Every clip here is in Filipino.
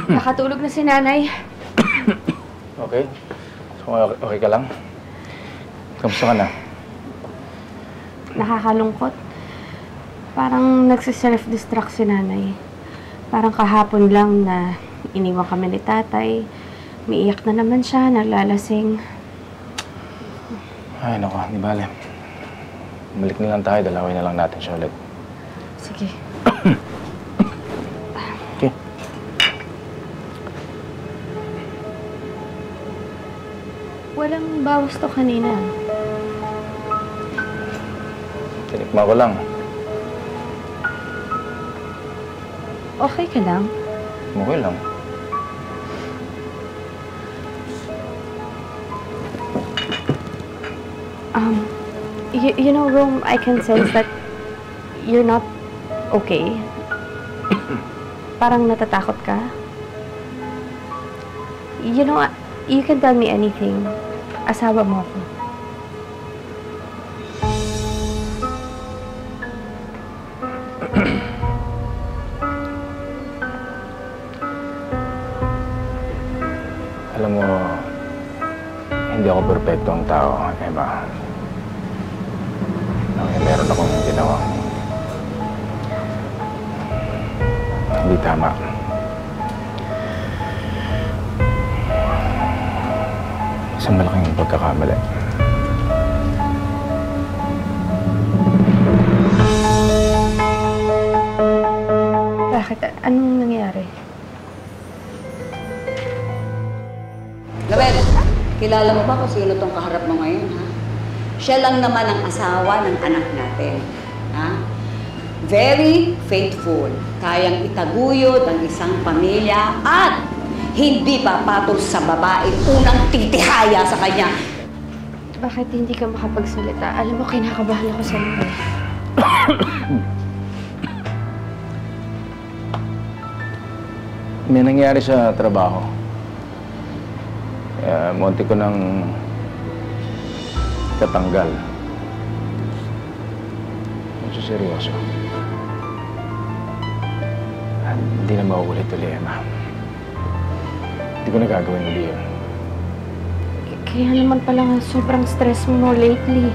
Nakatulog na si nanay. Okay. So, okay ka lang? Kamusta ka na? Nakakalungkot. Parang nagsiself-destruct si nanay. Parang kahapon lang na iniwan kami ni tatay. Umiiyak na naman siya, naglalasing. Ay, naku, di bale. Balik na lang tayo, dalawin na lang natin siya ulit. Sige. Okay. Walang bawas to kanina. Tinikma ko lang. Okay ka lang? Okay lang. You know, Rome, I can sense that you're not okay. Parang natatakot ka. You know, you can tell me anything. Asawa mo ako. Alam mo, hindi ako perpektong tao, Emma. Meron akong ginawa. Hindi tama. Isang malaking pagkakamali. Bakit? Anong nangyari? Gabel, kilala mo ba kung sino tong kaharap mo ngayon, ha? Siya lang naman ang asawa ng anak natin, ha? Very faithful. Kayang itaguyod ang isang pamilya at hindi papatol sa babaeng unang titihaya sa kanya. Bakit hindi ka makapagsalita? Alam mo, kinakabahan ako sa iyo. May nangyari sa trabaho. Munti ko nang katanggal. Medyo seryoso. Hindi na mauulit ulit, Emma. Hindi ko na gagawin ulit yun. Kaya naman pala sobrang stress mo lately.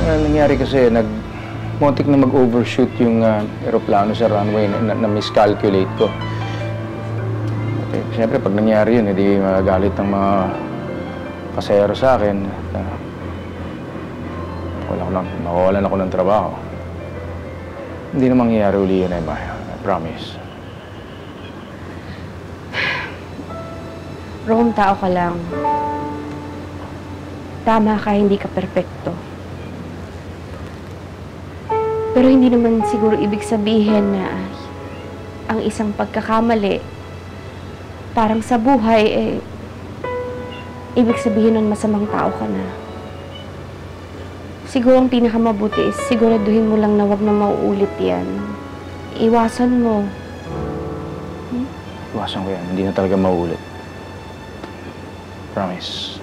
Nangyari kasi, muntik na mag-overshoot yung aeroplano sa runway na miscalculate ko. Siyempre, pag nangyari yun, hindi magagalit ang mga pasahero sa akin. Mawawalan ako ng trabaho. Hindi na mangyayari uli yun, Emma. I promise. Rome, tao ka lang. Tama ka, hindi ka perpekto. Pero hindi naman siguro ibig sabihin na ang isang pagkakamali, parang sa buhay, ibig sabihin nun masamang tao ka na. Siguro ang pinakamabuti is siguraduhin mo lang na wag na mauulit yan. Iwasan mo. Iwasan ko yan. Hindi na talaga mauulit. Promise.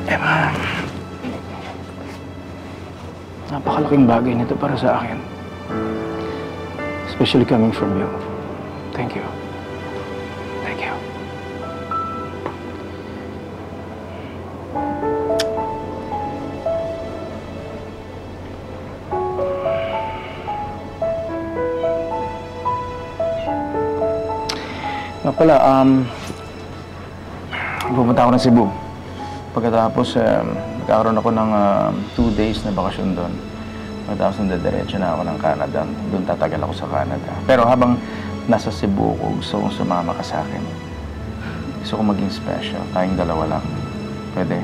Emma, napakalaking bagay nito para sa akin. Especially coming from you. Thank you. Thank you. Nga pala, pupunta ako ng Cebu. Pagkatapos, nagkakaroon ako ng 2 days na bakasyon doon. Pagkatapos, nandadiretso na ako ng Canada. Doon tatagal ako sa Canada. Pero habang nasa Cebu ko, gusto kong sumama ka sa akin. Gusto kong maging special. Tayong dalawa lang. Pwede?